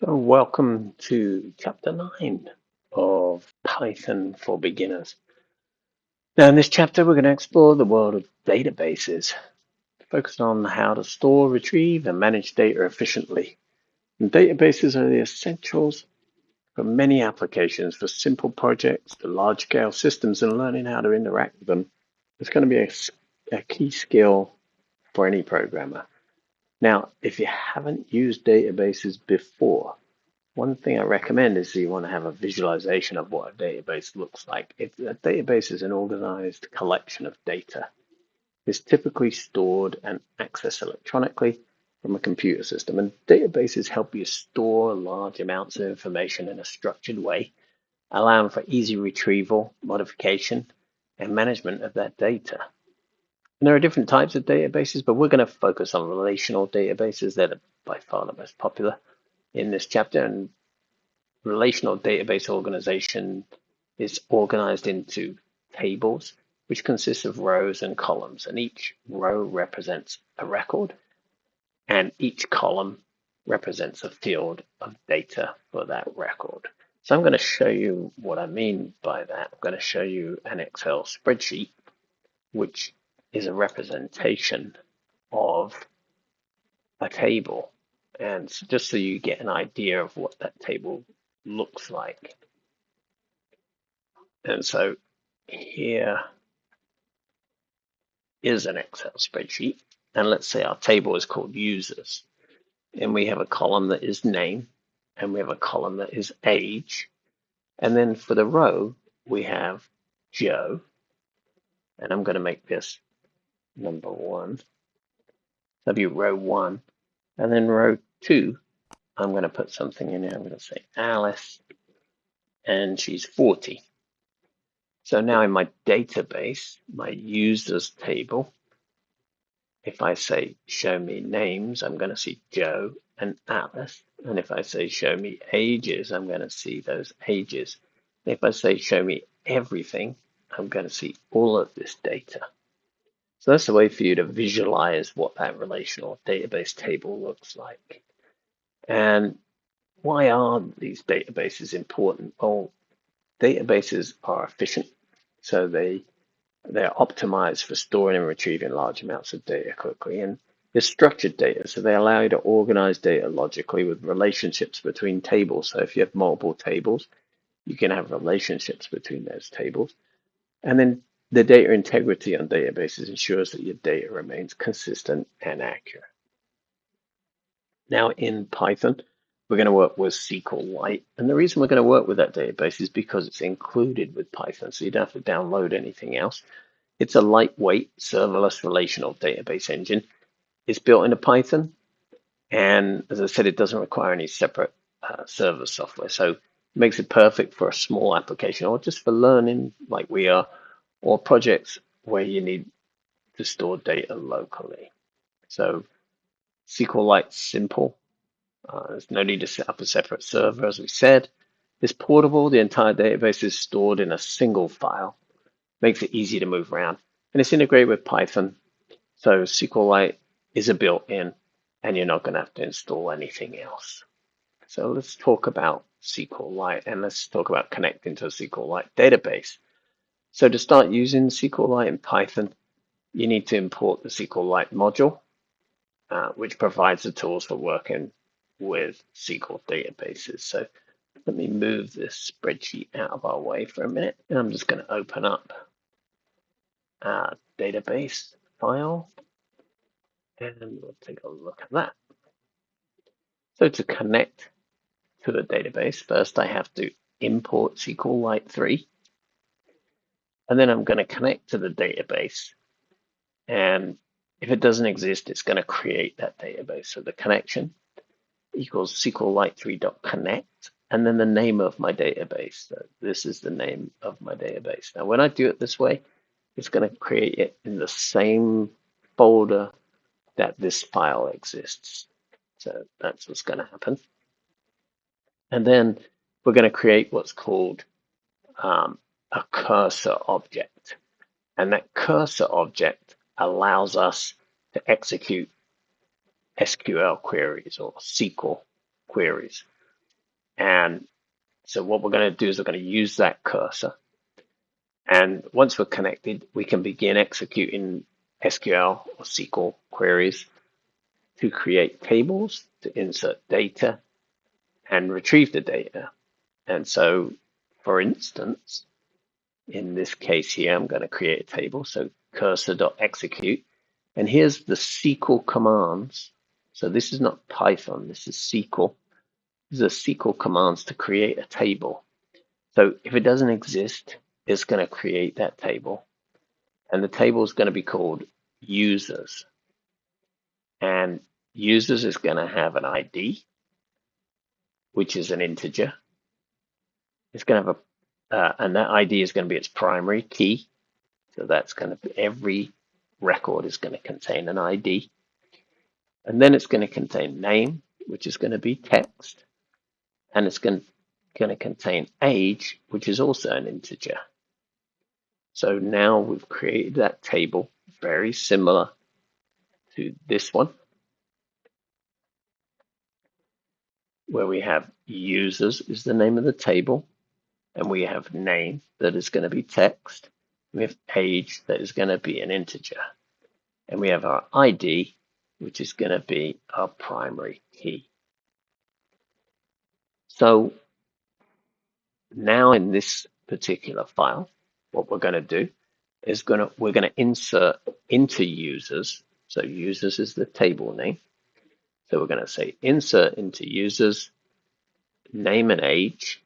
So welcome to chapter 9 of Python for Beginners. Now in this chapter we're going to explore the world of databases, focus on how to store, retrieve and manage data efficiently. And databases are the essentials for many applications, for simple projects to large-scale systems, and learning how to interact with them is going to be a key skill for any programmer. Now, if you haven't used databases before, one thing I recommend is you want to have a visualization of what a database looks like. If a database is an organized collection of data, it's typically stored and accessed electronically from a computer system. And databases help you store large amounts of information in a structured way, allowing for easy retrieval, modification, and management of that data. And there are different types of databases, but we're going to focus on relational databases that are by far the most popular in this chapter. And relational database organization is organized into tables, which consists of rows and columns, and each row represents a record, and each column represents a field of data for that record. So I'm going to show you what I mean by that. I'm going to show you an Excel spreadsheet, which is a representation of a table. And just so you get an idea of what that table looks like. And so here is an Excel spreadsheet. And let's say our table is called users. And we have a column that is name, and we have a column that is age. And then for the row, we have Joe. And I'm going to make this number 1. That'll be row 1. And then row 2, I'm going to put something in here. I'm going to say Alice, and she's 40. So now in my database, my users table, if I say show me names, I'm going to see Joe and Alice. And if I say show me ages, I'm going to see those ages. If I say show me everything, I'm going to see all of this data. So that's a way for you to visualize what that relational database table looks like. And why are these databases important? Well, databases are efficient, so they're optimized for storing and retrieving large amounts of data quickly. And they're structured data, so they allow you to organize data logically with relationships between tables. So if you have multiple tables, you can have relationships between those tables. And then the data integrity on databases ensures that your data remains consistent and accurate. Now in Python, we're going to work with SQLite. And the reason we're going to work with that database is because it's included with Python, so you don't have to download anything else. It's a lightweight serverless relational database engine. It's built into Python. And as I said, it doesn't require any separate server software. So it makes it perfect for a small application or just for learning like we are, or projects where you need to store data locally. So SQLite's simple. There's no need to set up a separate server, as we said. It's portable. The entire database is stored in a single file. Makes it easy to move around. And it's integrated with Python. So SQLite is a built-in, and you're not going to have to install anything else. So let's talk about SQLite, and let's talk about connecting to a SQLite database. So to start using SQLite in Python, you need to import the SQLite module, which provides the tools for working with SQL databases. So let me move this spreadsheet out of our way for a minute, and I'm just going to open up our database file, and we'll take a look at that. So to connect to the database, first I have to import SQLite 3, and then I'm going to connect to the database. And if it doesn't exist, it's going to create that database. So the connection equals SQLite3.connect, and then the name of my database. So this is the name of my database. Now, when I do it this way, it's going to create it in the same folder that this file exists. So that's what's going to happen. And then we're going to create what's called a cursor object. And that cursor object allows us to execute SQL queries or SQL queries. And so what we're going to do is we're going to use that cursor. And once we're connected, we can begin executing SQL or SQL queries to create tables, to insert data, and retrieve the data. And so, for instance, in this case here, I'm going to create a table. So cursor.execute. And here's the SQL commands. So this is not Python, this is SQL. These are SQL commands to create a table. So if it doesn't exist, it's going to create that table. And the table is going to be called users. And users is going to have an ID, which is an integer. It's going to have and that ID is going to be its primary key. So that's going to be, every record is going to contain an ID. And then it's going to contain name, which is going to be text. And it's going to contain age, which is also an integer. So now we've created that table very similar to this one, where we have users is the name of the table, and we have name that is going to be text. We have age that is going to be an integer. And we have our ID, which is going to be our primary key. So now in this particular file, what we're going to do is we're going to insert into users. So users is the table name. So we're going to say insert into users, name and age,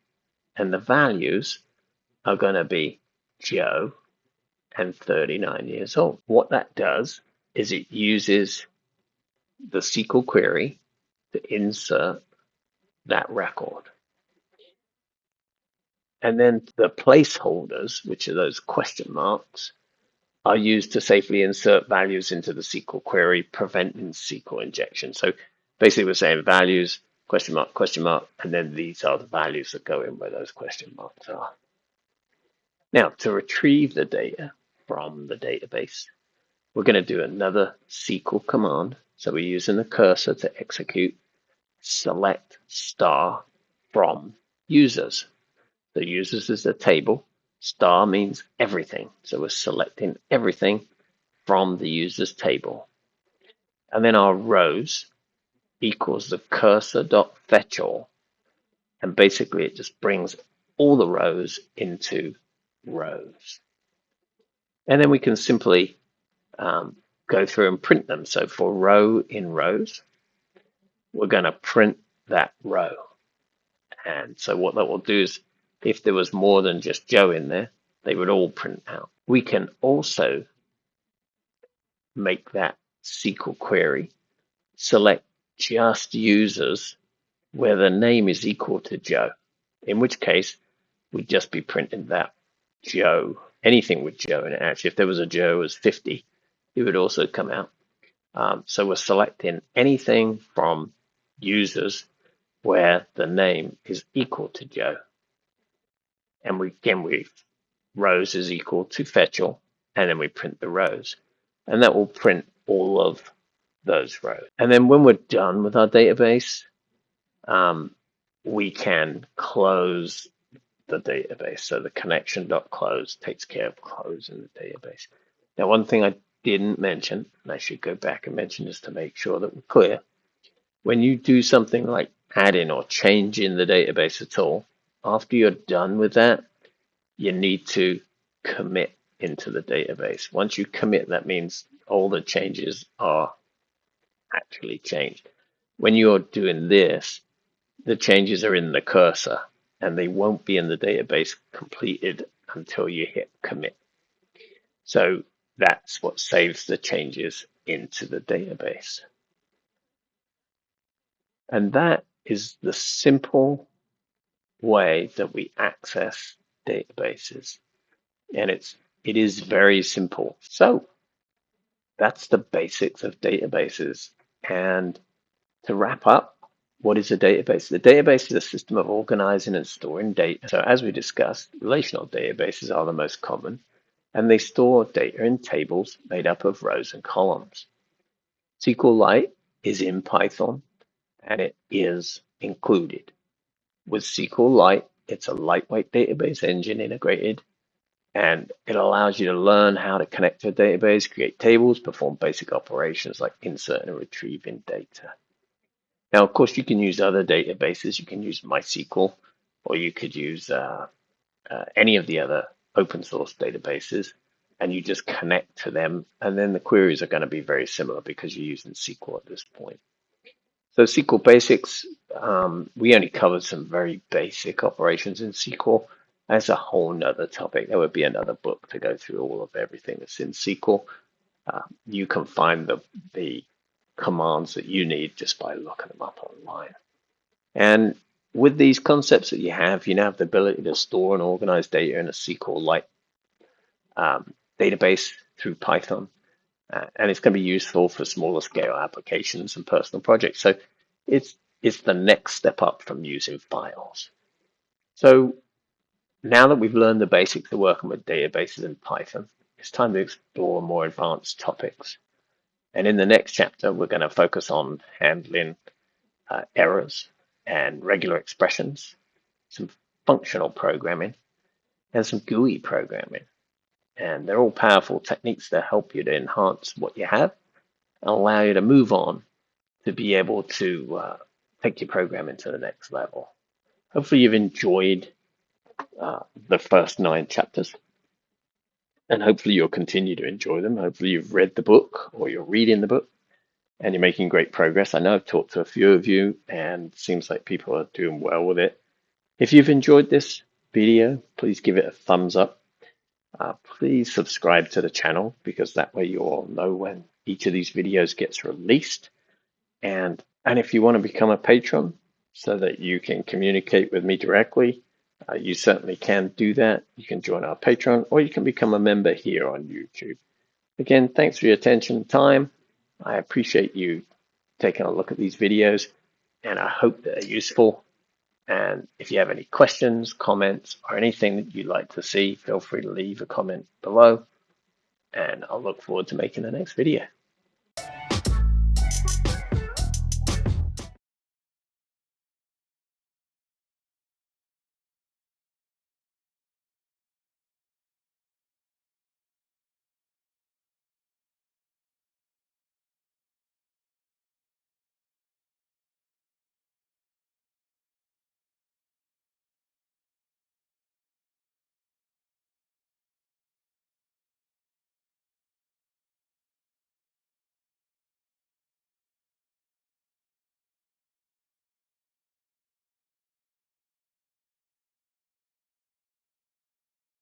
and the values are going to be Joe and 39 years old. What that does is it uses the SQL query to insert that record. And then the placeholders, which are those question marks, are used to safely insert values into the SQL query, preventing SQL injection. So basically we're saying values, question mark, and then these are the values that go in where those question marks are. Now, to retrieve the data from the database, we're going to do another SQL command. So we're using the cursor to execute select star from users. The users is a table. Star means everything. So we're selecting everything from the users table. And then our rows equals the cursor.fetchAll. And basically it just brings all the rows into rows. And then we can simply go through and print them. So for row in rows, we're going to print that row. And so what that will do is if there was more than just Joe in there, they would all print out. We can also make that SQL query select just users where the name is equal to Joe, in which case we'd just be printing that Joe, anything with Joe in it. Actually, if there was a Joe as 50, it would also come out. So we're selecting anything from users where the name is equal to Joe. And we rows is equal to fetchAll, and then we print the rows. And that will print all of those rows. And then when we're done with our database, we can close the database. So the connection.close takes care of closing the database. Now, one thing I didn't mention, and I should go back and mention this to make sure that we're clear, when you do something like adding or changing the database at all, after you're done with that, you need to commit into the database. Once you commit, that means all the changes are actually changed. When you're doing this, the changes are in the cursor and they won't be in the database completed until you hit commit. So that's what saves the changes into the database. And that is the simple way that we access databases. And it is very simple. So that's the basics of databases. And to wrap up, what is a database? The database is a system of organizing and storing data. So as we discussed, relational databases are the most common, and they store data in tables made up of rows and columns. SQLite is in Python, and it is included. with SQLite, it's a lightweight database engine integrated, and it allows you to learn how to connect to a database, create tables, perform basic operations like inserting and retrieving data. Now, of course, you can use other databases. You can use MySQL, or you could use any of the other open source databases, and you just connect to them. And then the queries are going to be very similar because you're using SQL at this point. So SQL basics, we only covered some very basic operations in SQL. That's a whole nother topic. There would be another book to go through all of everything that's in SQL. You can find the commands that you need just by looking them up online. And with these concepts that you now have the ability to store and organize data in a SQLite database through Python. And it's going to be useful for smaller scale applications and personal projects. So it's the next step up from using files. So now that we've learned the basics of working with databases in Python, it's time to explore more advanced topics. And in the next chapter, we're going to focus on handling errors and regular expressions, some functional programming, and some GUI programming. And they're all powerful techniques that help you to enhance what you have and allow you to move on to be able to take your programming to the next level. Hopefully you've enjoyed the first 9 chapters, and hopefully you'll continue to enjoy them. Hopefully you've read the book or you're reading the book and you're making great progress. I know I've talked to a few of you and it seems like people are doing well with it. If you've enjoyed this video, please give it a thumbs up. Please subscribe to the channel because that way you'll know when each of these videos gets released. And if you want to become a patron so that you can communicate with me directly, you certainly can do that. You can join our Patreon or you can become a member here on YouTube. Again, thanks for your attention and time. I appreciate you taking a look at these videos and I hope they're useful. And if you have any questions, comments, or anything that you'd like to see, feel free to leave a comment below. And I'll look forward to making the next video.